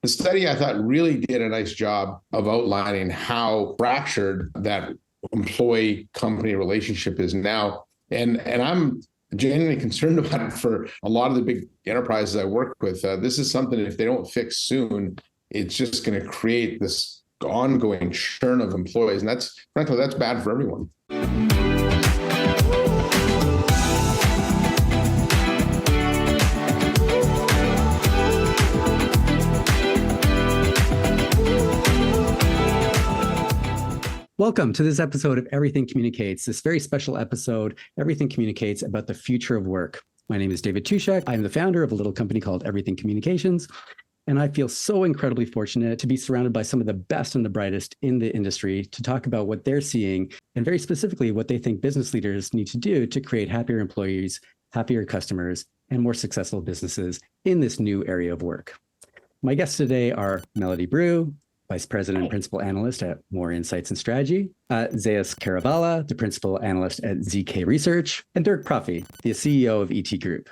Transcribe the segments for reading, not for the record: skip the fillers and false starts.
the study, I thought, really did a nice job of outlining how fractured that employee-company relationship is now. And I'm genuinely concerned about it for a lot of the big enterprises I work with. This is something, if they don't fix soon, it's just going to create this ongoing churn of employees. And frankly, that's bad for everyone. Welcome to this episode of Everything Communicates, this very special episode, Everything Communicates, about the future of work. My name is David Toushek. I'm the founder of a little company called Everything Communications, and I feel so incredibly fortunate to be surrounded by some of the best and the brightest in the industry to talk about what they're seeing, and very specifically what they think business leaders need to do to create happier employees, happier customers, and more successful businesses in this new area of work. My guests today are Melody Brue, Vice President and Principal Analyst at More Insights and Strategy, Zeus Kerravala, the Principal Analyst at ZK Research, and Dirk Propfe, the CEO of ET Group.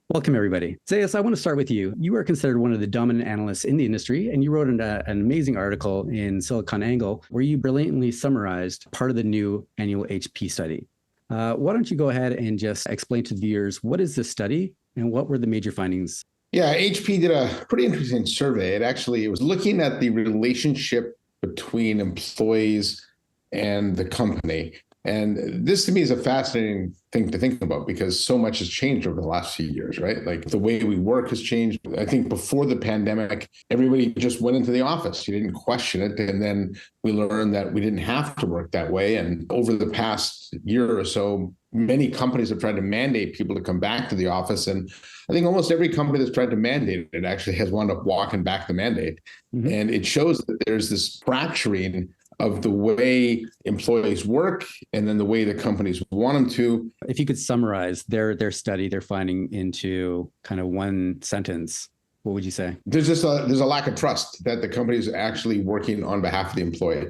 Welcome, everybody. Zeus, I want to start with you. You are considered one of the dominant analysts in the industry, and you wrote an amazing article in SiliconANGLE where you brilliantly summarized part of the new annual HP study. Why don't you go ahead and just explain to the viewers, what is this study and what were the major findings? Yeah, HP did a pretty interesting survey. It was looking at the relationship between employees and the company. And this to me is a fascinating thing to think about because so much has changed over the last few years, right? Like the way we work has changed. I think before the pandemic, everybody just went into the office. You didn't question it. And then we learned that we didn't have to work that way. And over the past year or so, many companies have tried to mandate people to come back to the office. And I think almost every company that's tried to mandate it actually has wound up walking back the mandate. Mm-hmm. And it shows that there's this fracturing of the way employees work and then the way the companies want them to. If you could summarize their study, their finding into kind of one sentence, what would you say? There's a lack of trust that the company is actually working on behalf of the employee.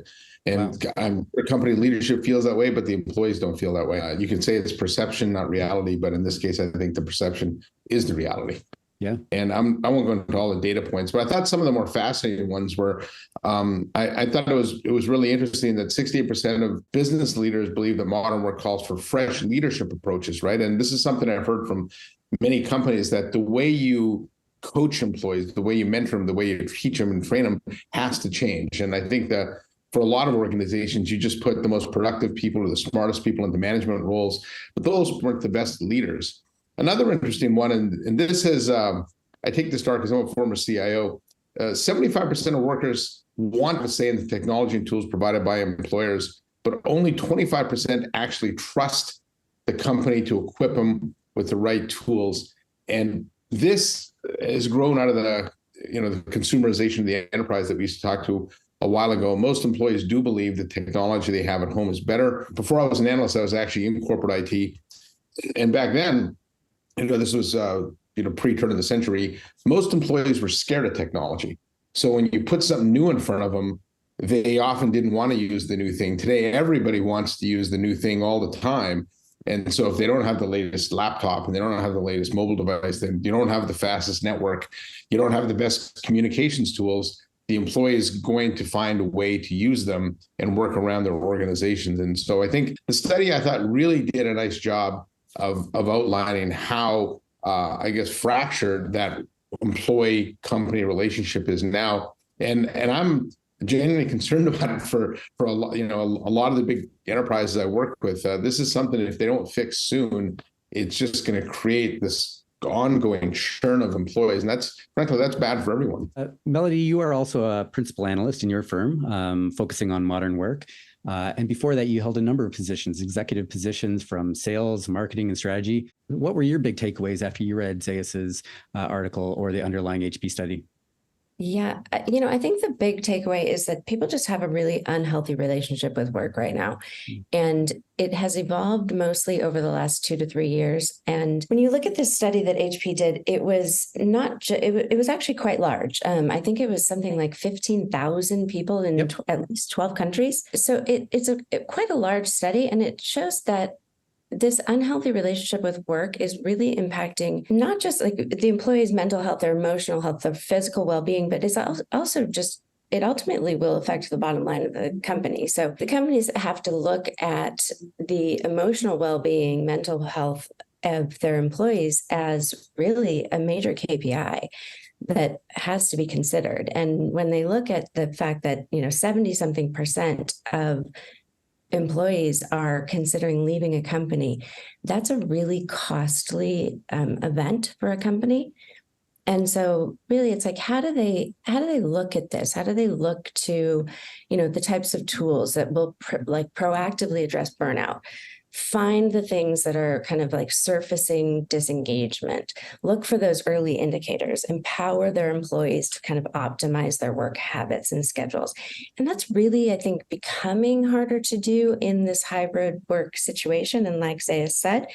And wow. The company leadership feels that way, but the employees don't feel that way. You can say it's perception, not reality. But in this case, I think the perception is the reality. Yeah. And I won't go into all the data points, but I thought some of the more fascinating ones were, I thought it was really interesting that 68% of business leaders believe that modern work calls for fresh leadership approaches, right? And this is something I've heard from many companies, that the way you coach employees, the way you mentor them, the way you teach them and train them has to change. And I think that for a lot of organizations, you just put the most productive people or the smartest people into management roles, but those weren't the best leaders. Another interesting one, and this is, I take this start because I'm a former CIO, 75% of workers want to stay in the technology and tools provided by employers, but only 25% actually trust the company to equip them with the right tools. And this has grown out of the consumerization of the enterprise that we used to talk to a while ago. Most employees do believe the technology they have at home is better. Before I was an analyst, I was actually in corporate IT. And back then, this was, pre-turn of the century, most employees were scared of technology. So when you put something new in front of them, they often didn't want to use the new thing. Today, everybody wants to use the new thing all the time. And so if they don't have the latest laptop and they don't have the latest mobile device, then you don't have the fastest network, you don't have the best communications tools, the employee is going to find a way to use them and work around their organizations. And so I think the study, I thought, really did a nice job of outlining how, fractured that employee-company relationship is now. And I'm genuinely concerned about it for a lot of the big enterprises I work with. This is something, if they don't fix soon, it's just going to create this ongoing churn of employees. And that's bad for everyone. Melody, you are also a principal analyst in your firm, focusing on modern work. And before that, you held a number of positions, executive positions from sales, marketing, and strategy. What were your big takeaways after you read Zeus's article or the underlying HP study? Yeah, I think the big takeaway is that people just have a really unhealthy relationship with work right now. And it has evolved mostly over the last 2 to 3 years. And when you look at this study that HP did, it was it was actually quite large. I think it was something like 15,000 people in at least 12 countries. So it's quite a large study. And it shows that this unhealthy relationship with work is really impacting not just like the employee's mental health, their emotional health, their physical well-being, but it's also just it ultimately will affect the bottom line of the company. So the companies have to look at the emotional well-being, mental health of their employees as really a major KPI that has to be considered. And when they look at the fact that, 70-something% of employees are considering leaving a company, that's a really costly event for a company. And so really it's like, how do they look at this? How do they look to, the types of tools that will proactively address burnout? Find the things that are kind of like surfacing disengagement, look for those early indicators, empower their employees to kind of optimize their work habits and schedules. And that's really, I think, becoming harder to do in this hybrid work situation. And like Zeus said,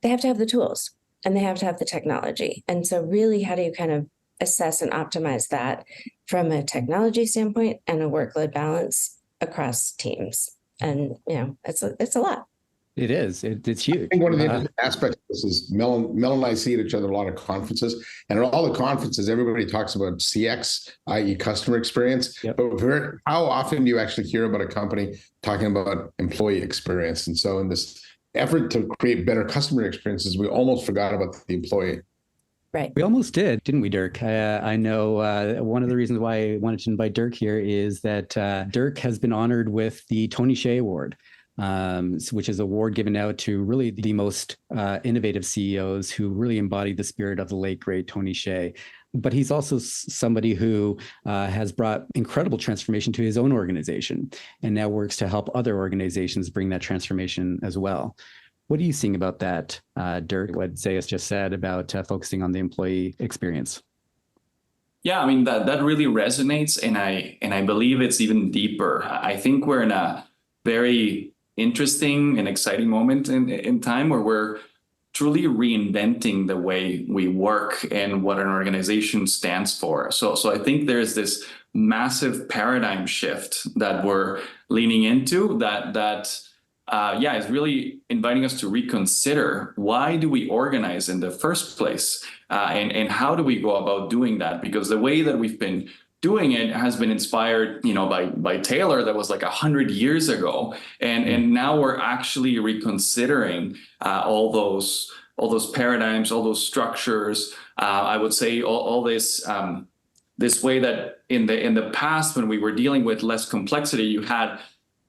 they have to have the tools and they have to have the technology. And so really, how do you kind of assess and optimize that from a technology standpoint and a workload balance across teams? And, it's a lot. It is. It's huge. I think one of the interesting aspects of this is Mel and I see at each other a lot of conferences, and at all the conferences, everybody talks about CX, i.e. customer experience. Yep. But how often do you actually hear about a company talking about employee experience? And so in this effort to create better customer experiences, we almost forgot about the employee. Right. We almost did, didn't we, Dirk? I know one of the reasons why I wanted to invite Dirk here is that Dirk has been honored with the Tony Hsieh Award, which is an award given out to really the most innovative CEOs who really embody the spirit of the late, great Tony Hsieh. But he's also somebody who has brought incredible transformation to his own organization and now works to help other organizations bring that transformation as well. What are you seeing about that, Dirk, what Zeus just said about focusing on the employee experience? Yeah, I mean, that really resonates. And I believe it's even deeper. I think we're in a very interesting and exciting moment in time where we're truly reinventing the way we work and what an organization stands for. So I think there's this massive paradigm shift that we're leaning into that is really inviting us to reconsider, why do we organize in the first place? And how do we go about doing that? Because the way that we've been doing it has been inspired, by Taylor, that was like 100 years ago. And now we're actually reconsidering all those paradigms, all those structures. I would say all this this way that in the past, when we were dealing with less complexity, you had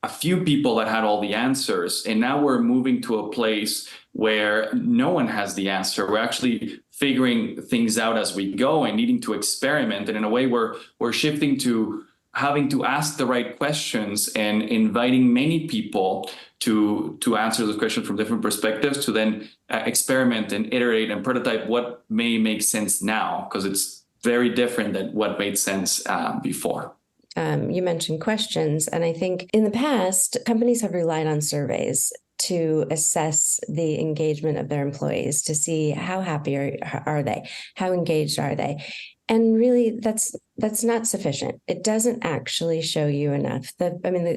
a few people that had all the answers. And now we're moving to a place where no one has the answer. We're actually figuring things out as we go and needing to experiment. And in a way, we're shifting to having to ask the right questions and inviting many people to answer those questions from different perspectives, to then experiment and iterate and prototype what may make sense now, because it's very different than what made sense before. You mentioned questions, and I think in the past, companies have relied on surveys to assess the engagement of their employees, to see how happy are they, how engaged are they. And really, that's not sufficient. It doesn't actually show you enough.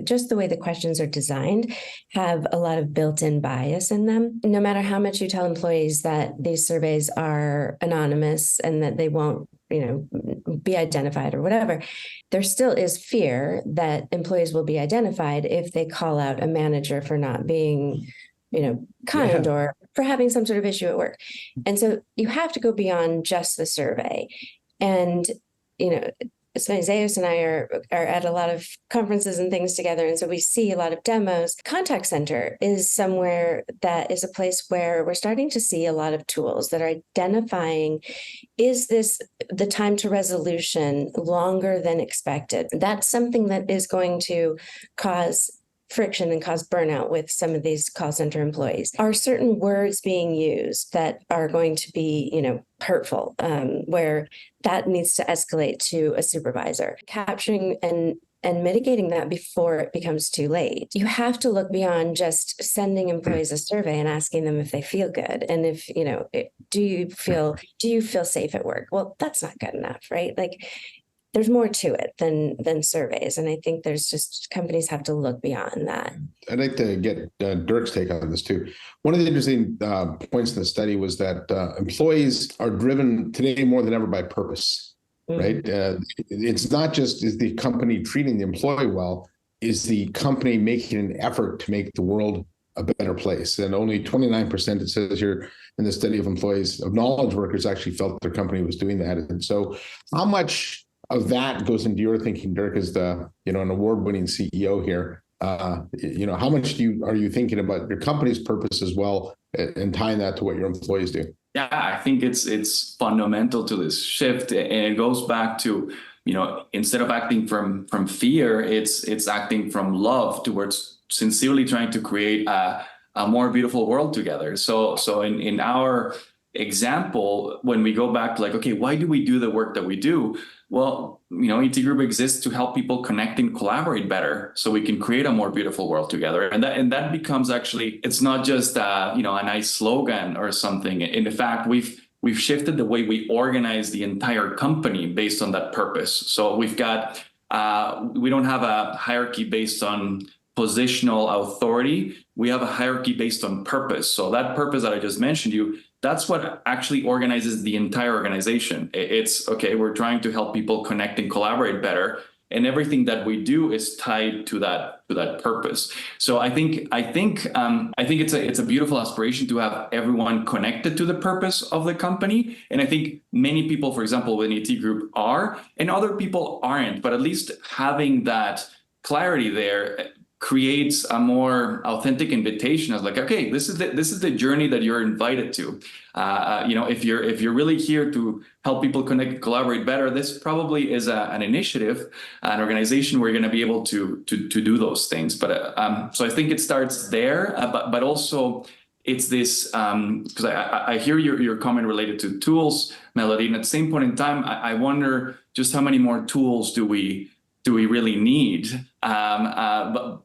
Just the way the questions are designed have a lot of built-in bias in them. No matter how much you tell employees that these surveys are anonymous and that they won't, be identified or whatever, there still is fear that employees will be identified if they call out a manager for not being, kind or for having some sort of issue at work. And so you have to go beyond just the survey. And, so Zeus and I are at a lot of conferences and things together. And so we see a lot of demos. Contact center is somewhere that is a place where we're starting to see a lot of tools that are identifying, is this the time to resolution longer than expected? That's something that is going to cause friction and cause burnout with some of these call center employees. Are certain words being used that are going to be, hurtful, where that needs to escalate to a supervisor? Capturing and mitigating that before it becomes too late. You have to look beyond just sending employees a survey and asking them if they feel good. And if, do you feel safe at work? Well, that's not good enough, right? Like, there's more to it than surveys. And I think there's just companies have to look beyond that. I'd like to get Dirk's take on this too. One of the interesting points in the study was that employees are driven today more than ever by purpose, right? It's not just is the company treating the employee well, is the company making an effort to make the world a better place. And only 29%, it says here in the study, of employees, of knowledge workers actually felt their company was doing that. And so how much of that goes into your thinking, Dirk, as the, an award-winning CEO here? How much are you thinking about your company's purpose as well, and tying that to what your employees do? Yeah, I think it's fundamental to this shift, and it goes back to, instead of acting from fear, it's acting from love towards sincerely trying to create a more beautiful world together. So in our example, when we go back to okay, why do we do the work that we do? Well, ET Group exists to help people connect and collaborate better so we can create a more beautiful world together. And that becomes actually, it's not just a nice slogan or something. In fact, we've shifted the way we organize the entire company based on that purpose. So we've got, we don't have a hierarchy based on positional authority. We have a hierarchy based on purpose. So that purpose that I just mentioned that's what actually organizes the entire organization. It's okay, we're trying to help people connect and collaborate better, and everything that we do is tied to that purpose. So I think it's a beautiful aspiration to have everyone connected to the purpose of the company. And I think many people, for example, within ET Group are, and other people aren't, but at least having that clarity there creates a more authentic invitation as okay, this is the journey that you're invited to. If you're really here to help people connect and collaborate better, this probably is an initiative, an organization where you're going to be able to do those things. But so I think it starts there, but also it's this, because I hear your comment related to tools, Melody, and at the same point in time, I wonder just how many more tools do we really need?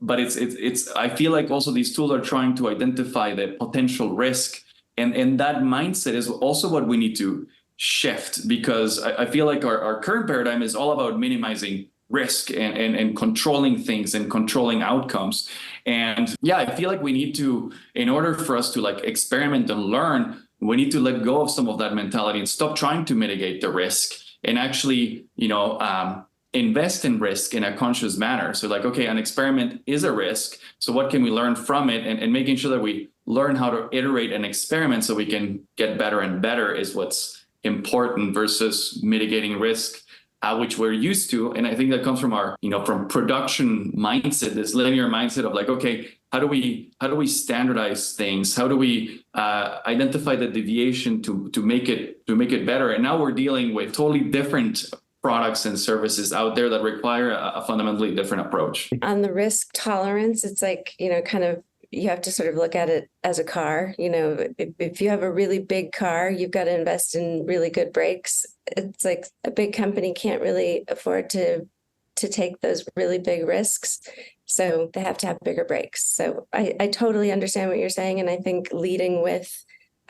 But it's I feel like also these tools are trying to identify the potential risk, and that mindset is also what we need to shift, because I feel like our current paradigm is all about minimizing risk and controlling things and controlling outcomes. And yeah, I feel like we need to, in order for us to experiment and learn, we need to let go of some of that mentality and stop trying to mitigate the risk and actually, invest in risk in a conscious manner. So okay, an experiment is a risk. So what can we learn from it? And making sure that we learn how to iterate an experiment so we can get better and better is what's important, versus mitigating risk, which we're used to. And I think that comes from our, from production mindset, this linear mindset of okay, how do we standardize things? How do we identify the deviation to make it better? And now we're dealing with totally different products and services out there that require a fundamentally different approach. On the risk tolerance, it's kind of, you have to sort of look at it as a car. If you have a really big car, you've got to invest in really good brakes. It's a big company can't really afford to take those really big risks. So they have to have bigger brakes. So I totally understand what you're saying. And I think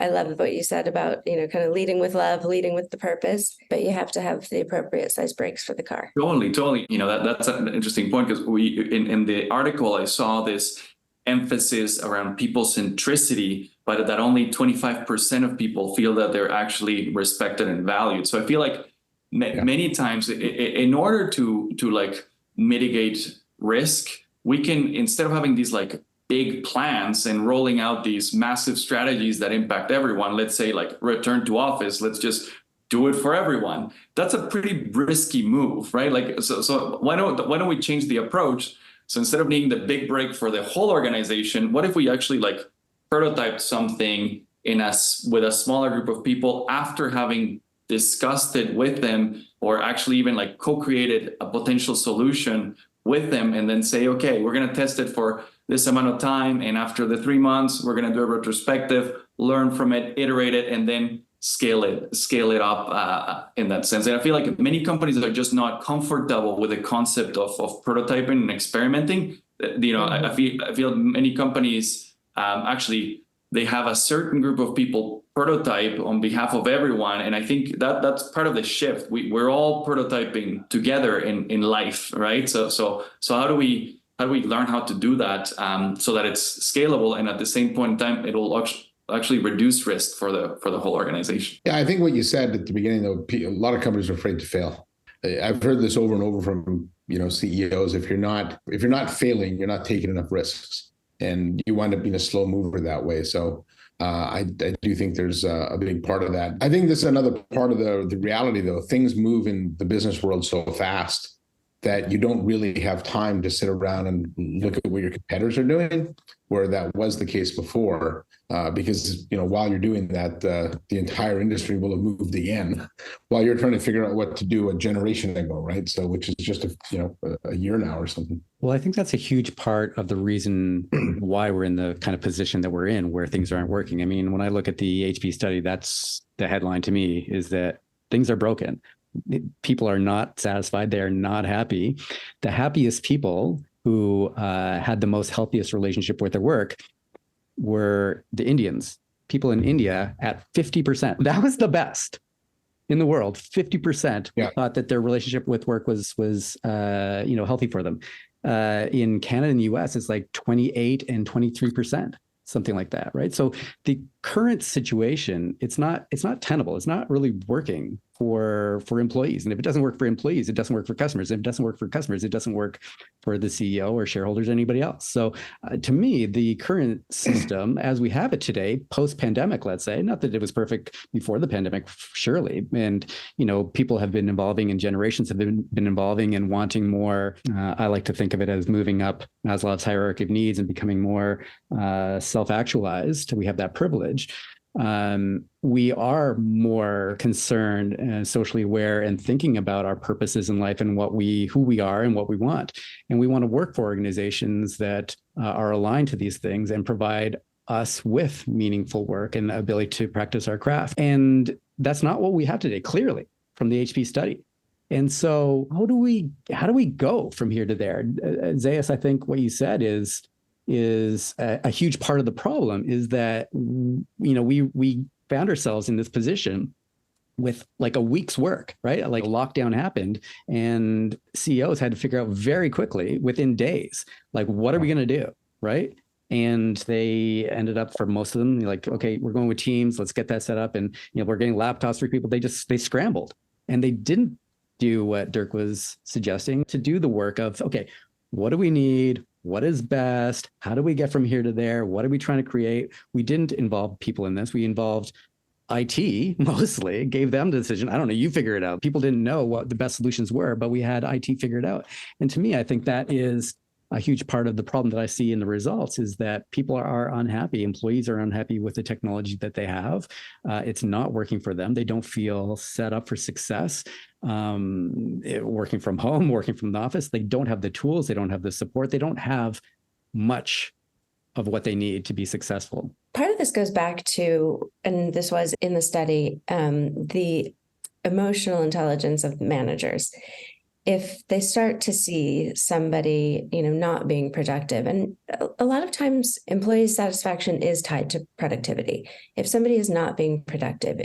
I love what you said about, kind of leading with love, leading with the purpose, but you have to have the appropriate size brakes for the car. Totally. That's an interesting point, because in the article, I saw this emphasis around people centricity, but that only 25% of people feel that they're actually respected and valued. So I feel like many times in order to mitigate risk, we can, instead of having these big plans and rolling out these massive strategies that impact everyone, let's say return to office, let's just do it for everyone. That's a pretty risky move, right? So why don't we change the approach? So instead of needing the big break for the whole organization, what if we actually prototyped something with a smaller group of people after having discussed it with them, or actually even co-created a potential solution with them, and then say, okay, we're going to test it for this amount of time, and after the 3 months, we're going to do a retrospective, learn from it, iterate it, and then scale it up in that sense. And I feel like many companies are just not comfortable with the concept of prototyping and experimenting. I feel many companies actually, they have a certain group of people prototype on behalf of everyone. And I think that that's part of the shift. We're all prototyping together in life, right? So how do we learn how to do that so that it's scalable, and at the same point in time, it'll actually reduce risk for the whole organization? Yeah, I think what you said at the beginning, though, a lot of companies are afraid to fail. I've heard this over and over from CEOs. If you're not failing, you're not taking enough risks, and you wind up being a slow mover that way. So I do think there's a big part of that. I think this is another part of the reality, though. Things move in the business world so fast that you don't really have time to sit around and look at what your competitors are doing, where that was the case before. Because while you're doing that, the entire industry will have moved again, while you're trying to figure out what to do a generation ago, right? So, which is just a year now or something. Well, I think that's a huge part of the reason why we're in the kind of position that we're in, where things aren't working. I mean, when I look at the HP study, that's the headline to me, is that things are broken. People are not satisfied. They are not happy. The happiest people who had the most healthiest relationship with their work were the Indians. People in India at 50%. That was the best in the world. 50% thought that their relationship with work was healthy for them. In Canada and the US, it's like 28 and 23%, something like that, right? So the current situation, it's not tenable. It's not really working for employees. And if it doesn't work for employees, it doesn't work for customers. If it doesn't work for customers, it doesn't work for the CEO or shareholders or anybody else. So to me, the current system as we have it today, post-pandemic, let's say, not that it was perfect before the pandemic, surely. And, people have been evolving and generations have been evolving and wanting more. I like to think of it as moving up Maslow's hierarchy of needs and becoming more self-actualized. We have that privilege. We are more concerned and socially aware and thinking about our purposes in life and who we are and what we want. And we want to work for organizations that are aligned to these things and provide us with meaningful work and the ability to practice our craft. And that's not what we have today, clearly, from the HP study. And so how do we go from here to there? Zeus, I think what you said is a huge part of the problem, is that we found ourselves in this position with like a week's work, right? Like a lockdown happened and CEOs had to figure out very quickly, within days, like, what are we going to do, right? And they ended up, for most of them, like, okay, we're going with Teams, let's get that set up, and we're getting laptops for people. They scrambled, and they didn't do what Dirk was suggesting, to do the work of, okay, what do we need? What is best? How do we get from here to there? What are we trying to create? We didn't involve people in this. We involved IT mostly, gave them the decision. I don't know, you figure it out. People didn't know what the best solutions were, but we had IT figured out. And to me, I think that is a huge part of the problem that I see in the results, is that people are unhappy. Employees are unhappy with the technology that they have. It's not working for them. They don't feel set up for success. Working from home, working from the office, they don't have the tools, they don't have the support, they don't have much of what they need to be successful. Part of this goes back to, and this was in the study, the emotional intelligence of managers. If they start to see somebody, not being productive, and a lot of times employee satisfaction is tied to productivity. If somebody is not being productive,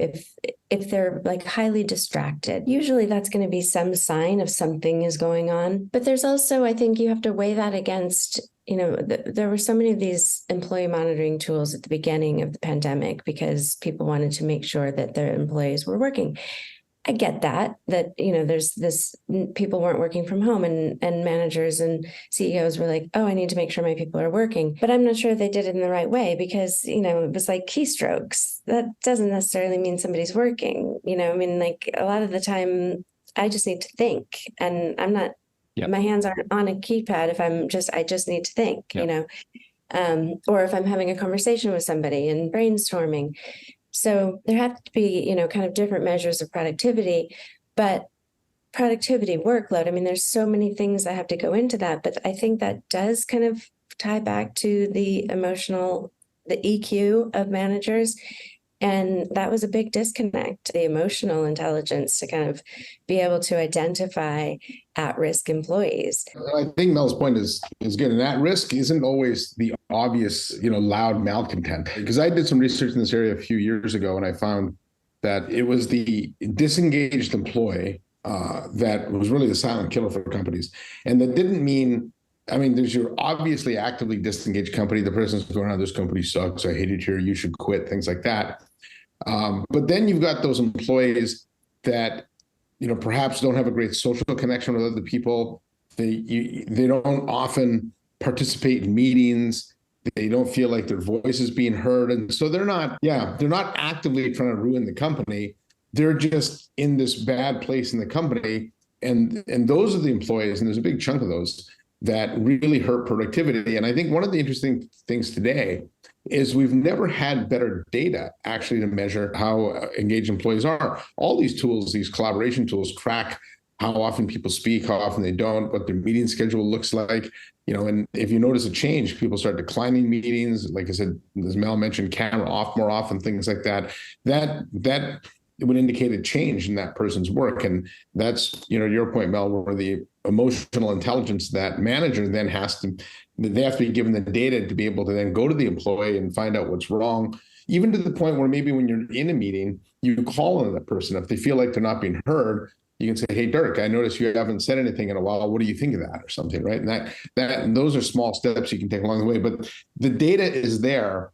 if they're like highly distracted, usually that's going to be some sign of something is going on. But there's also, I think you have to weigh that against, there were so many of these employee monitoring tools at the beginning of the pandemic because people wanted to make sure that their employees were working. I get that there's this, people weren't working from home, and managers and CEOs were like, oh, I need to make sure my people are working. But I'm not sure they did it in the right way, because, it was like keystrokes. That doesn't necessarily mean somebody's working. Like a lot of the time I just need to think, and I'm not, my hands aren't on a keypad if I just need to think, or if I'm having a conversation with somebody and brainstorming. So there have to be, kind of different measures of productivity, but productivity, workload, there's so many things that have to go into that. But I think that does kind of tie back to the EQ of managers. And that was a big disconnect, the emotional intelligence to kind of be able to identify at-risk employees. I think Mel's point is good. And at risk isn't always the obvious, loud malcontent. Because I did some research in this area a few years ago, and I found that it was the disengaged employee that was really the silent killer for companies. And that didn't mean, there's your obviously actively disengaged company. The person's going, "Oh, this company sucks. I hate it here. You should quit," things like that. But then you've got those employees that, perhaps don't have a great social connection with other people. They don't often participate in meetings. They don't feel like their voice is being heard. And so they're not actively trying to ruin the company. They're just in this bad place in the company. And those are the employees, and there's a big chunk of those that really hurt productivity. And I think one of the interesting things today is we've never had better data actually to measure how engaged employees are. All these tools, these collaboration tools, track how often people speak, how often they don't, what their meeting schedule looks like. And if you notice a change, people start declining meetings. Like I said, as Mel mentioned, camera off more often, things like that. That would indicate a change in that person's work. And that's, your point, Mel, where the emotional intelligence that manager then they have to be given the data to be able to then go to the employee and find out what's wrong, even to the point where maybe when you're in a meeting, you call on that person. If they feel like they're not being heard, you can say, "Hey, Dirk, I noticed you haven't said anything in a while. What do you think of that?" or something, right? And those are small steps you can take along the way. But the data is there.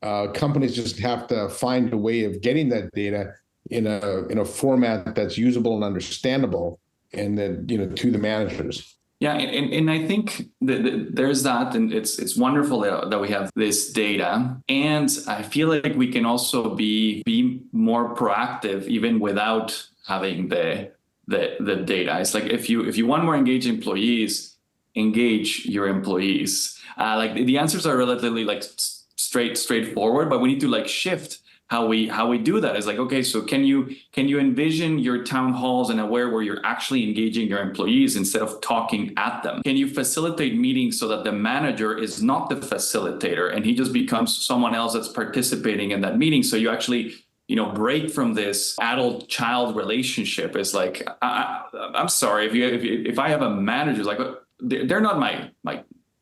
Companies just have to find a way of getting that data in a format that's usable and understandable, and then to the managers. Yeah, and I think that there's that, and it's wonderful that we have this data, and I feel like we can also be more proactive even without having the data. It's like if you want more engaged employees, engage your employees. Like the answers are relatively like straightforward, but we need to like shift how we do that. Is like, okay, so can you envision your town halls and aware where you're actually engaging your employees instead of talking at them? Can you facilitate meetings so that the manager is not the facilitator and he just becomes someone else that's participating in that meeting? So you actually break from this adult-child relationship. It's like, I'm sorry, if I have a manager, like they're not my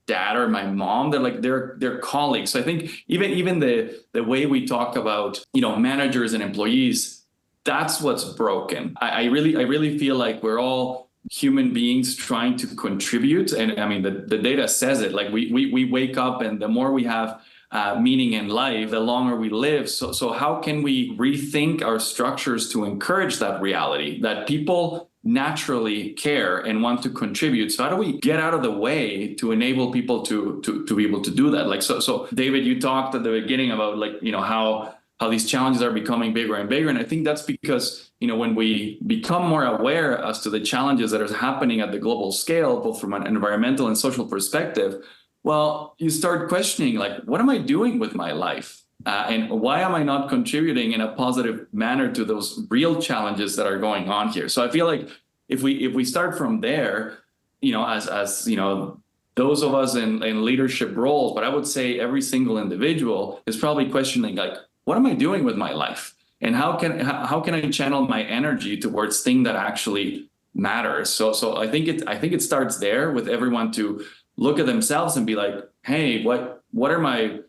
dad or my mom, they're colleagues. So I think even the way we talk about managers and employees, that's what's broken. I really feel like we're all human beings trying to contribute, and the data says it. Like we wake up, and the more we have meaning in life, the longer we live. So how can we rethink our structures to encourage that reality that people naturally care and want to contribute? So how do we get out of the way to enable people to be able to do that? Like so David, you talked at the beginning about how these challenges are becoming bigger and bigger, and I think that's because when we become more aware as to the challenges that are happening at the global scale, both from an environmental and social perspective, well, you start questioning, like, what am I doing with my life? And why am I not contributing in a positive manner to those real challenges that are going on here? So I feel like if we start from there, as those of us in leadership roles, but I would say every single individual is probably questioning, like, what am I doing with my life? And how can I channel my energy towards things that actually matters? So I think it starts there with everyone to look at themselves and be like, hey, what are my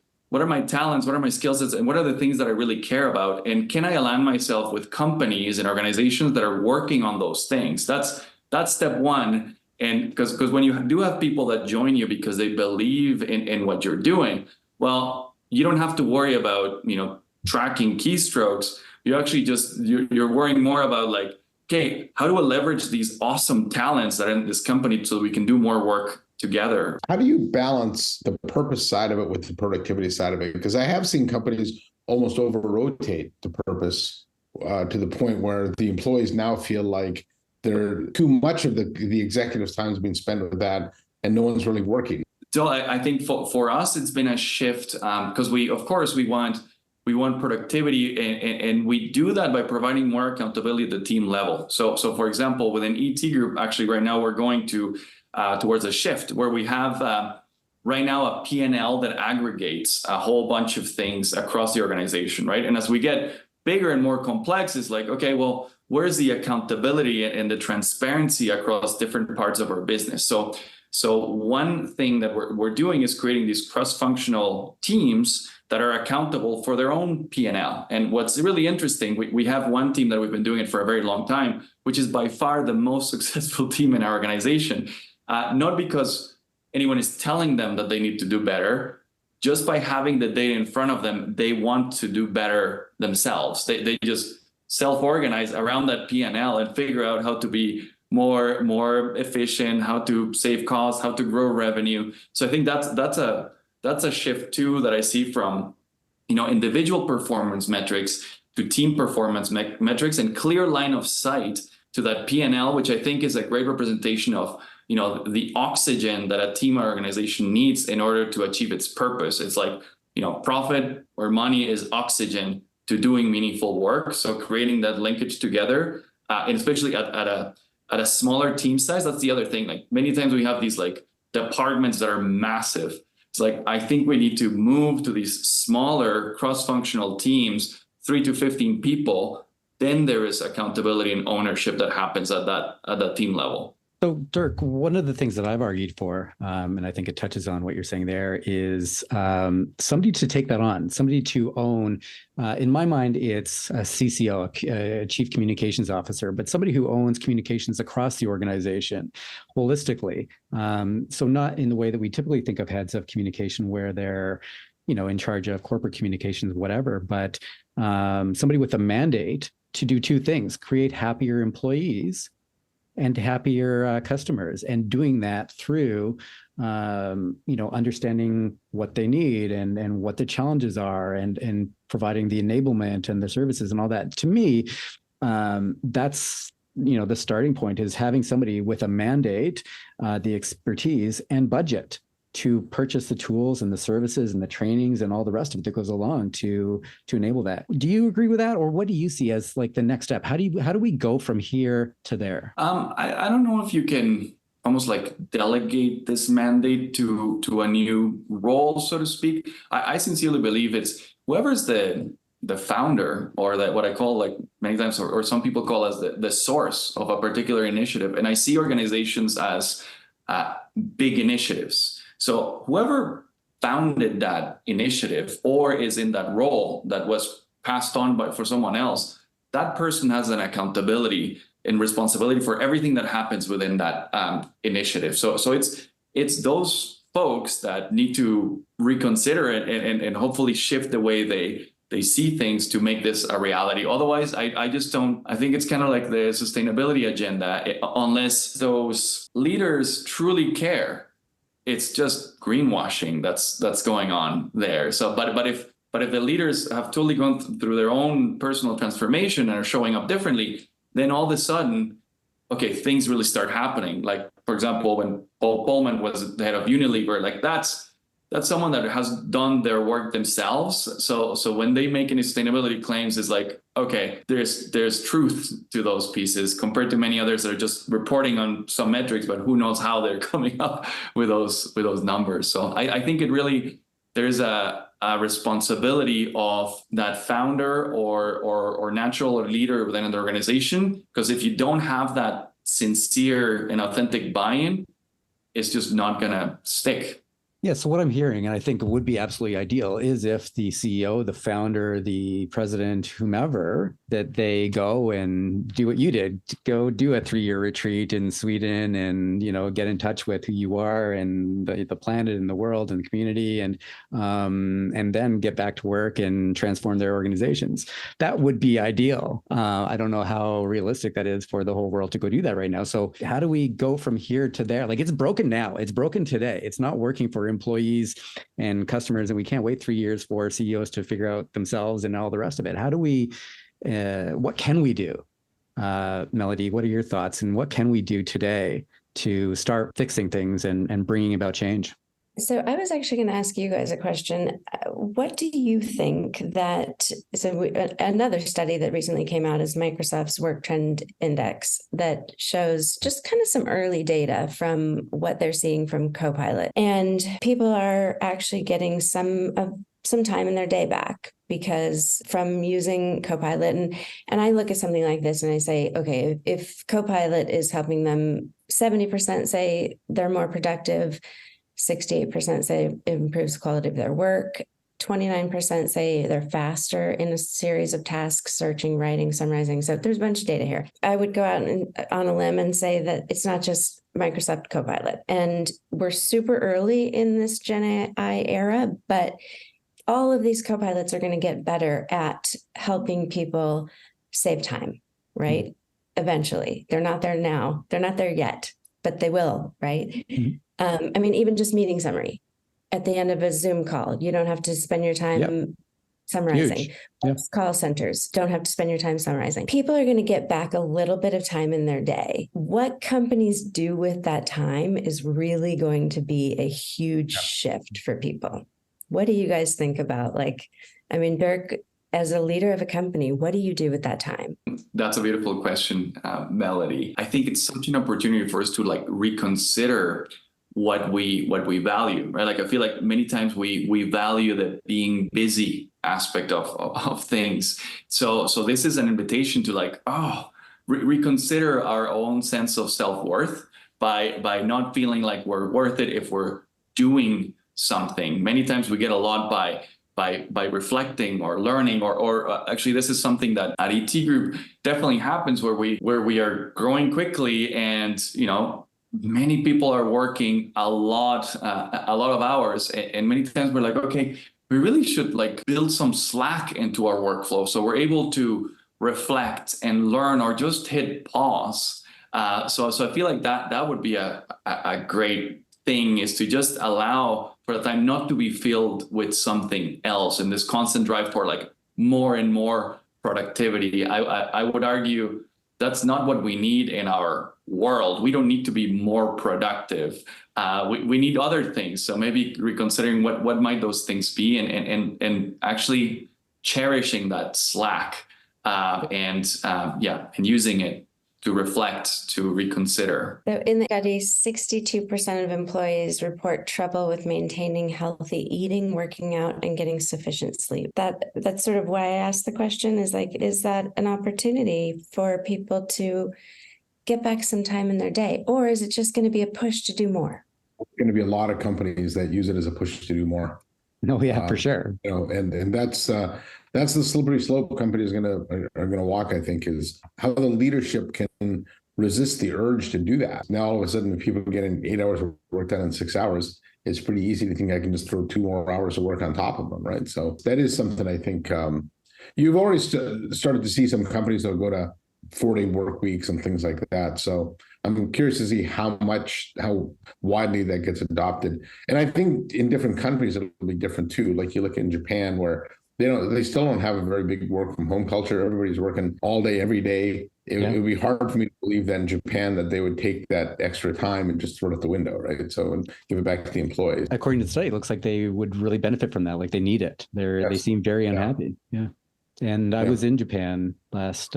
talents? What are my skill sets? And what are the things that I really care about? And can I align myself with companies and organizations that are working on those things? That's step one. And because when you do have people that join you because they believe in what you're doing, well, you don't have to worry about, tracking keystrokes. You actually you're worrying more about like, okay, how do I leverage these awesome talents that are in this company so we can do more work together? How do you balance the purpose side of it with the productivity side of it? Because I have seen companies almost over-rotate the purpose to the point where the employees now feel like too much of the executive's time is being spent with that, and no one's really working. So I think for us, it's been a shift because we want productivity, and we do that by providing more accountability at the team level. So for example, within ET Group, actually right now we're going towards a shift where we have right now a P&L that aggregates a whole bunch of things across the organization, right? And as we get bigger and more complex, it's like, okay, well, where's the accountability and the transparency across different parts of our business? So So one thing that we're doing is creating these cross-functional teams that are accountable for their own P&L. And what's really interesting, we have one team that we've been doing it for a very long time, which is by far the most successful team in our organization. Not because anyone is telling them that they need to do better, just by having the data in front of them, they want to do better themselves. They just self-organize around that P&L and figure out how to be more efficient, how to save costs, how to grow revenue. So I think that's a shift too that I see from, individual performance metrics to team performance metrics, and clear line of sight to that P&L, which I think is a great representation of, the oxygen that a team or organization needs in order to achieve its purpose. It's like, profit or money is oxygen to doing meaningful work. So creating that linkage together, and especially at a smaller team size, that's the other thing. Like many times we have these like departments that are massive. It's like, I think we need to move to these smaller cross-functional teams, 3 to 15 people. Then there is accountability and ownership that happens at that team level. So, Dirk, one of the things that I've argued for, and I think it touches on what you're saying there, is somebody to take that on, somebody to own. In my mind, it's a CCO, a Chief Communications Officer, but somebody who owns communications across the organization holistically. So not in the way that we typically think of heads of communication, where they're, in charge of corporate communications, whatever, but somebody with a mandate to do two things: create happier employees and happier customers, and doing that through, understanding what they need and what the challenges are, and providing the enablement and the services and all that. To me, that's, the starting point is having somebody with a mandate, the expertise and budget to purchase the tools and the services and the trainings and all the rest of it that goes along to enable that. Do you agree with that, or what do you see as like the next step? How do we go from here to there? I don't know if you can almost like delegate this mandate to a new role, so to speak. I sincerely believe it's whoever's the founder, or that what I call, like many times, or some people call as the source of a particular initiative. And I see organizations as big initiatives. So whoever founded that initiative or is in that role that was passed on for someone else, that person has an accountability and responsibility for everything that happens within that initiative. So it's those folks that need to reconsider it and hopefully shift the way they see things to make this a reality. Otherwise, I just don't. I think it's kind of like the sustainability agenda. Unless those leaders truly care, it's just greenwashing that's going on there. So, but if the leaders have totally gone through their own personal transformation and are showing up differently, then all of a sudden, okay, things really start happening. Like, for example, when Paul Pullman was the head of Unilever, like that's someone that has done their work themselves. So when they make any sustainability claims, it's like, okay, there's truth to those pieces compared to many others that are just reporting on some metrics, but who knows how they're coming up with those numbers. So I think it really, there's a responsibility of that founder or natural leader within an organization, because if you don't have that sincere and authentic buy-in, it's just not gonna stick. Yeah. So what I'm hearing, and I think would be absolutely ideal, is if the CEO, the founder, the president, whomever, that they go and do what you did, go do a 3-year retreat in Sweden and, get in touch with who you are and the planet and the world and the community, and then get back to work and transform their organizations. That would be ideal. I don't know how realistic that is for the whole world to go do that right now. So how do we go from here to there? Like, it's broken now. It's broken today. It's not working for employees and customers, and we can't wait 3 years for CEOs to figure out themselves and all the rest of it. How do we, what can we do? Melody, what are your thoughts, and what can we do today to start fixing things and bringing about change? So I was actually going to ask you guys a question. What do you think another study that recently came out is Microsoft's Work Trend Index that shows just kind of some early data from what they're seeing from Copilot. And people are actually getting some some time in their day back, because from using Copilot, and I look at something like this and I say, okay, if Copilot is helping them, 70% say they're more productive, 68% say it improves the quality of their work, 29% say they're faster in a series of tasks, searching, writing, summarizing. So there's a bunch of data here. I would go out on a limb and say that it's not just Microsoft Copilot. And we're super early in this Gen AI era, but all of these Copilots are going to get better at helping people save time, right? Mm-hmm. Eventually. They're not there now. They're not there yet, but they will, right? Mm-hmm. I mean, even just meeting summary at the end of a Zoom call, you don't have to spend your time summarizing. Call centers don't have to spend your time summarizing. People are going to get back a little bit of time in their day. What companies do with that time is really going to be a huge shift for people. What do you guys think about, Dirk, as a leader of a company, what do you do with that time? That's a beautiful question, Melody. I think it's such an opportunity for us to reconsider what we value, right? I feel like many times we value the being busy aspect of things. So this is an invitation to reconsider our own sense of self-worth by not feeling like we're worth it if we're doing something. Many times we get a lot by reflecting or learning, or actually this is something that at ET Group definitely happens where we are growing quickly, and many people are working a lot of hours, and many times we're like, okay, we really should build some slack into our workflow so we're able to reflect and learn or just hit pause. So I feel like that would be a great thing, is to just allow for the time not to be filled with something else and this constant drive for more and more productivity. I would argue that's not what we need in our world. We don't need to be more productive. We need other things. So maybe reconsidering what might those things be, and actually cherishing that slack and using it to reflect, to reconsider. So in the study, 62% of employees report trouble with maintaining healthy eating, working out, and getting sufficient sleep. That's sort of why I asked the question, is that an opportunity for people to get back some time in their day? Or is it just going to be a push to do more? There's going to be a lot of companies that use it as a push to do more. No, yeah, for sure. And that's the slippery slope companies are gonna walk, I think, is how the leadership can resist the urge to do that. Now, all of a sudden, if people are getting 8 hours of work done in 6 hours, it's pretty easy to think I can just throw 2 more hours of work on top of them, right? So that is something I think you've already started to see some companies that will go to 4-day work weeks and things like that. So I'm curious to see how widely that gets adopted. And I think in different countries, it'll be different too. Like you look in Japan, where they still don't have a very big work from home culture. Everybody's working all day, every day. It would be hard for me to believe that in Japan that they would take that extra time and just throw it out the window, right? So, and give it back to the employees. According to the study, it looks like they would really benefit from that. They need it. They seem very unhappy. Yeah. And I was in Japan last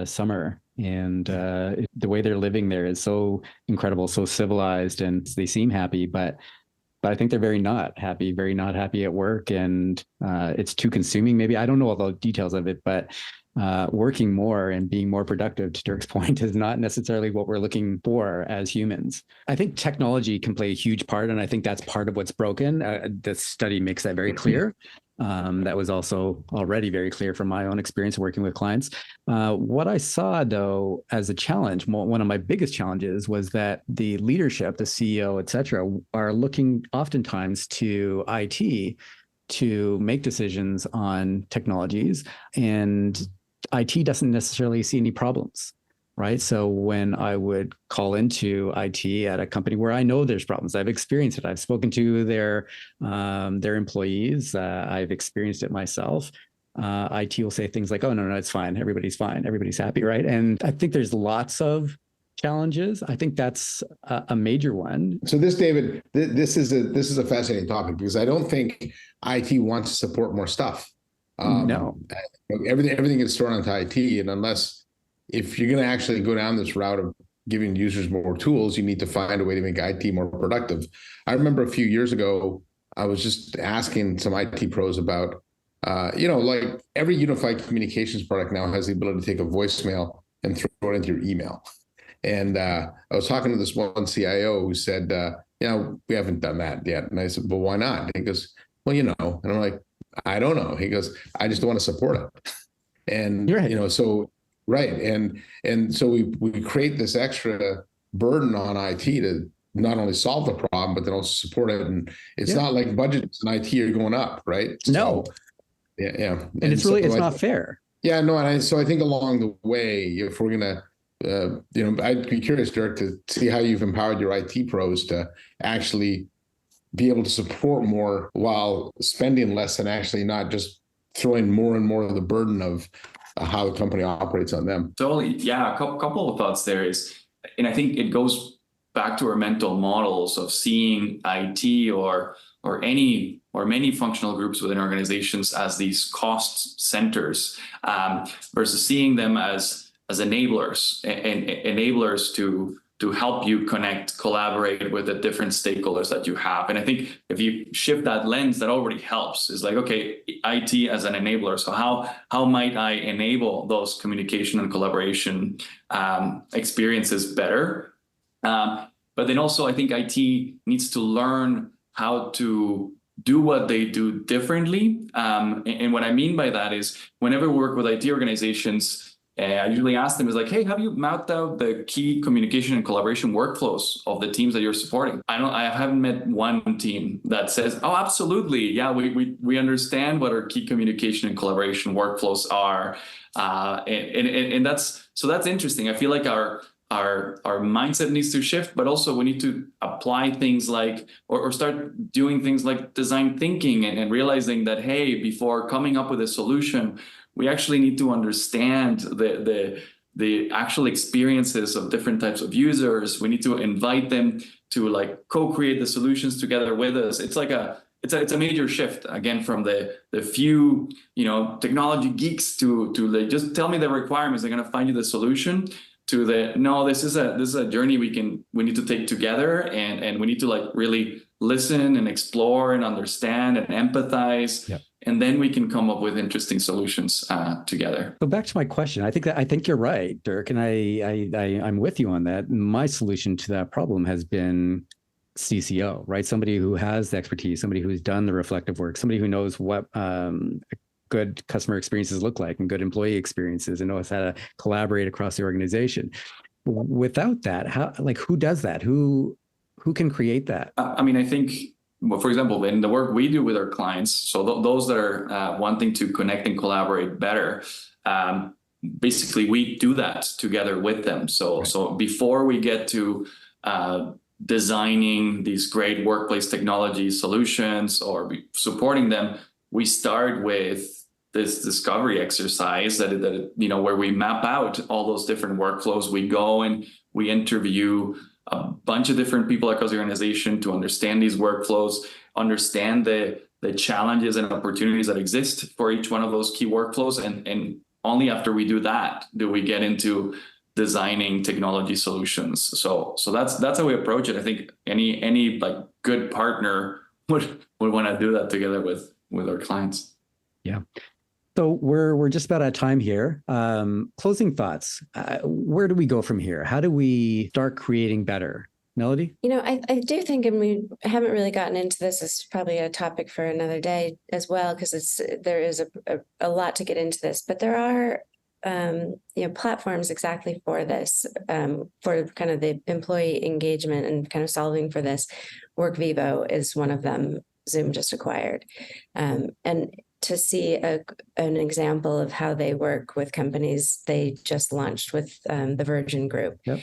summer, and the way they're living there is so incredible, so civilized, and they seem happy, but I think they're very not happy at work, and it's too consuming. Maybe I don't know all the details of it, but working more and being more productive, to Dirk's point, is not necessarily what we're looking for as humans. I think technology can play a huge part, and I think that's part of what's broken. This study makes that very clear. That was also already very clear from my own experience working with clients. What I saw, though, as a challenge, one of my biggest challenges, was that the leadership, the CEO, et cetera, are looking oftentimes to IT to make decisions on technologies, and IT doesn't necessarily see any problems. Right. So when I would call into IT at a company where I know there's problems, I've experienced it. I've spoken to their employees. I've experienced it myself. IT will say things like, "Oh, no, it's fine. Everybody's fine. Everybody's happy." Right. And I think there's lots of challenges. I think that's a major one. So David, this is a fascinating topic, because I don't think IT wants to support more stuff. No. Everything gets thrown onto IT, and if you're going to actually go down this route of giving users more tools, you need to find a way to make IT more productive. I remember a few years ago, I was just asking some IT pros about, like every unified communications product now has the ability to take a voicemail and throw it into your email. And I was talking to this one CIO who said, we haven't done that yet. And I said, well, why not? And he goes, well, and I'm like, I don't know. He goes, I just don't want to support it. And, You're right. So, right. And so we create this extra burden on IT to not only solve the problem, but then also support it. And it's not like budgets in IT are going up, right? No. So, yeah. And it's not fair. Yeah, no. And so I think along the way, if we're going to, I'd be curious, Dirk, to see how you've empowered your IT pros to actually be able to support more while spending less and actually not just throwing more and more of the burden of how the company operates on them. Totally. Yeah. A couple of thoughts there is, and I think it goes back to our mental models of seeing IT or many functional groups within organizations as these cost centers versus seeing them as enablers and enablers to help you connect, collaborate with the different stakeholders that you have. And I think if you shift that lens, that already helps. It's like, okay, IT as an enabler. So how might I enable those communication and collaboration experiences better? But then also, I think IT needs to learn how to do what they do differently. And what I mean by that is whenever we work with IT organizations, I usually ask them is like, hey, have you mapped out the key communication and collaboration workflows of the teams that you're supporting? I haven't met one team that says, oh, absolutely. Yeah, we understand what our key communication and collaboration workflows are. And that's interesting. I feel like our mindset needs to shift, but also we need to apply things like, or start doing things like design thinking and realizing that, hey, before coming up with a solution, we actually need to understand the actual experiences of different types of users. We need to invite them to like co-create the solutions together with us. It's like it's a major shift again from the few technology geeks to like just tell me the requirements. They're gonna find you the solution. To this is a journey we need to take together, and we need to like really listen and explore and understand and empathize. Yep. And then we can come up with interesting solutions together. So back to my question, I think you're right, Dirk, and I'm with you on that. My solution to that problem has been CCO, right? Somebody who has the expertise, somebody who's done the reflective work, somebody who knows what good customer experiences look like and good employee experiences, and knows how to collaborate across the organization. Without that, who does that? Who can create that? I think, well, for example, in the work we do with our clients, so those that are wanting to connect and collaborate better, basically we do that together with them. So before we get to designing these great workplace technology solutions or supporting them, we start with this discovery exercise that where we map out all those different workflows. We go and we interview a bunch of different people across the organization to understand these workflows, understand the challenges and opportunities that exist for each one of those key workflows. And only after we do that do we get into designing technology solutions. So that's how we approach it. I think any like good partner would want to do that together with our clients. Yeah. So we're just about out of time here. Closing thoughts. Where do we go from here? How do we start creating better? Melody? I do think, and we haven't really gotten into this, it's probably a topic for another day as well, because there is a lot to get into this, but there are platforms exactly for this, for kind of the employee engagement and kind of solving for this. WorkVivo is one of them. Zoom just acquired, and to see an example of how they work with companies they just launched with the Virgin Group. Yep.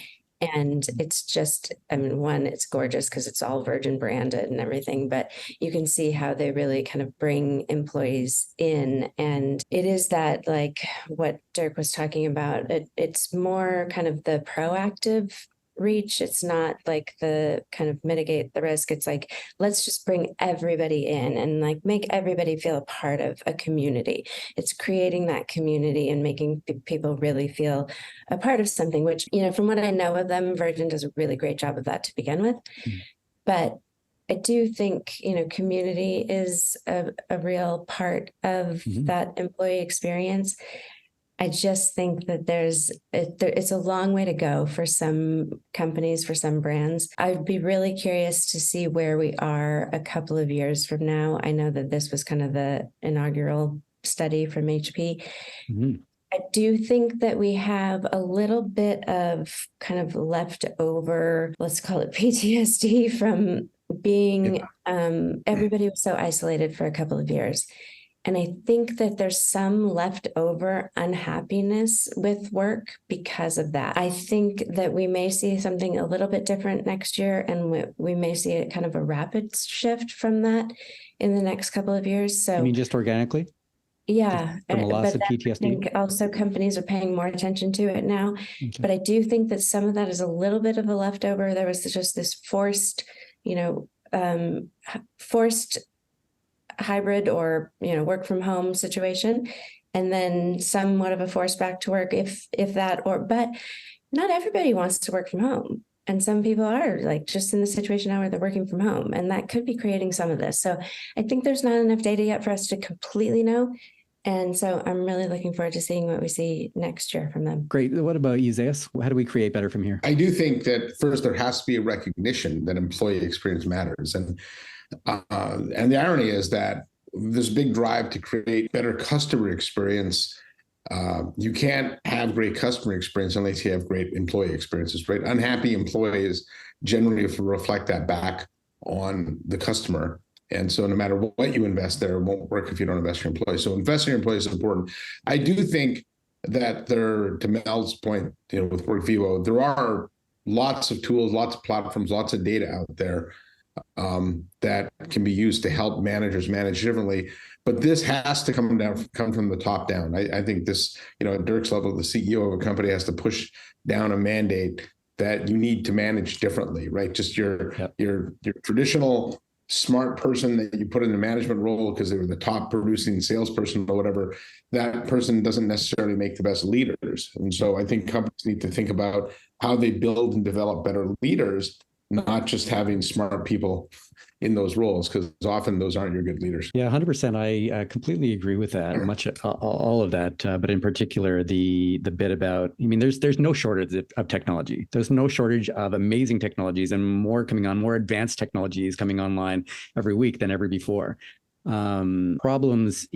And it's just, one, it's gorgeous because it's all Virgin branded and everything, but you can see how they really kind of bring employees in. And it is that, like what Dirk was talking about, it's more kind of the proactive reach. It's not like the kind of mitigate the risk. It's like, let's just bring everybody in and like make everybody feel a part of a community. It's creating that community and making people really feel a part of something, which, from what I know of them, Virgin does a really great job of that to begin with. But I do think, community is a real part of that employee experience. I just think that it's a long way to go for some companies, for some brands. I'd be really curious to see where we are a couple of years from now. I know that this was kind of the inaugural study from HP. I do think that we have a little bit of kind of leftover, let's call it PTSD from being, everybody was so isolated for a couple of years. And I think that there's some leftover unhappiness with work because of that. I think that we may see something a little bit different next year, and we may see a kind of a rapid shift from that in the next couple of years. So, you mean just organically? Yeah. From a loss of I PTSD? think also companies are paying more attention to it now. Okay. But I do think that some of that is a little bit of a leftover. There was just this forced hybrid or work from home situation, and then somewhat of a force back to work if that, but not everybody wants to work from home, and some people are like just in the situation now where they're working from home, and that could be creating some of this. So I think there's not enough data yet for us to completely know, and so I'm really looking forward to seeing what we see next year from them. Great. What about you, Zeus? How do we create better from here? I do think that first there has to be a recognition that employee experience matters, and the irony is that this big drive to create better customer experience, you can't have great customer experience unless you have great employee experiences, right? Unhappy employees generally reflect that back on the customer. And so no matter what you invest there, it won't work if you don't invest in your employees. So investing in your employees is important. I do think that to Mel's point, with WorkVivo, there are lots of tools, lots of platforms, lots of data out there that can be used to help managers manage differently. But this has to come from the top down. I think this, at Dirk's level, the CEO of a company has to push down a mandate that you need to manage differently, right? Just your traditional smart person that you put in a management role because they were the top producing salesperson or whatever, that person doesn't necessarily make the best leaders. And so I think companies need to think about how they build and develop better leaders, not just having smart people in those roles, because often those aren't your good leaders. Yeah, 100%. I completely agree with that. All of that, but in particular, the bit about, there's no shortage of technology. There's no shortage of amazing technologies and more coming on, more advanced technologies coming online every week than ever before. There's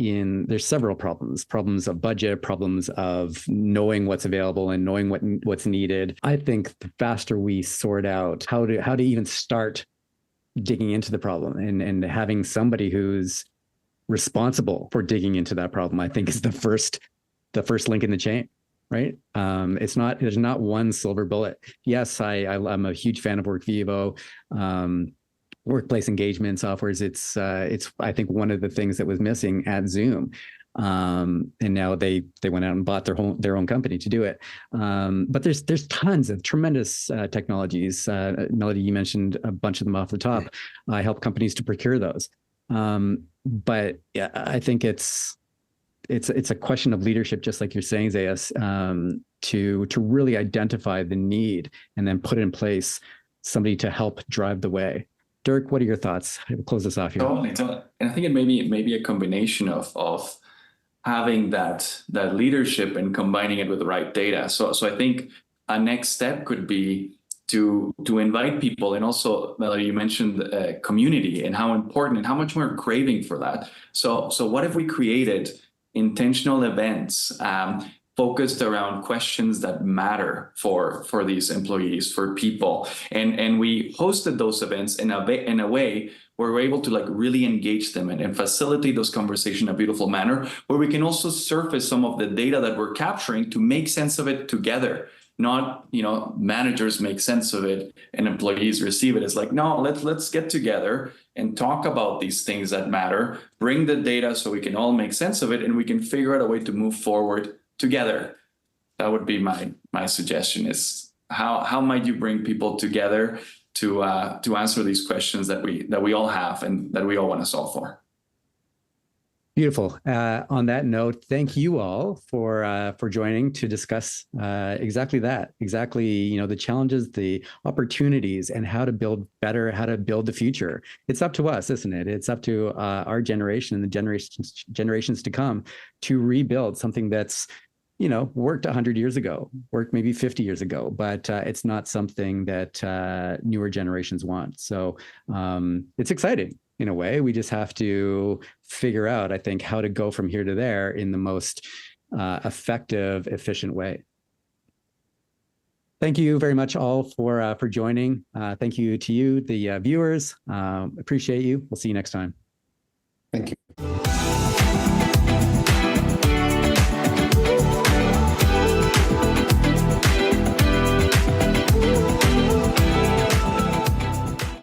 several problems of budget, problems of knowing what's available and knowing what's needed. I think the faster we sort out how to even start digging into the problem and having somebody who's responsible for digging into that problem, I think is the first link in the chain, right? There's not one silver bullet. Yes, I'm a huge fan of WorkVivo. Workplace engagement softwares. It's I think one of the things that was missing at Zoom. And now they went out and bought their own company to do it. But there's tons of tremendous technologies. Melody, you mentioned a bunch of them off the top. I help companies to procure those. But yeah, I think it's a question of leadership, just like you're saying, Zeus, to really identify the need and then put in place somebody to help drive the way. Dirk, what are your thoughts? We'll close this off here. Totally. And I think it may be a combination of having that leadership and combining it with the right data. So I think a next step could be to invite people, and also, Melody, you mentioned community and how important and how much we're craving for that. So what if we created intentional events focused around questions that matter for these employees, for people, and we hosted those events in a way where we're able to really engage them and facilitate those conversations in a beautiful manner, where we can also surface some of the data that we're capturing to make sense of it together. Not, managers make sense of it and employees receive it. It's no, let's get together and talk about these things that matter, bring the data so we can all make sense of it, and we can figure out a way to move forward together. That would be my suggestion, is how might you bring people together to answer these questions that we all have and that we all want to solve for. Beautiful. On that note, thank you all for joining to discuss exactly that, the challenges, the opportunities, and how to build better, how to build the future. It's up to us, isn't it? It's up to our generation and the generations to come to rebuild something that's worked 100 years ago, worked maybe 50 years ago, but it's not something that newer generations want. So it's exciting. In a way, we just have to figure out, I think, how to go from here to there in the most effective, efficient way. Thank you very much all for joining. Thank you to you, the viewers. Appreciate you. We'll see you next time. Thank you.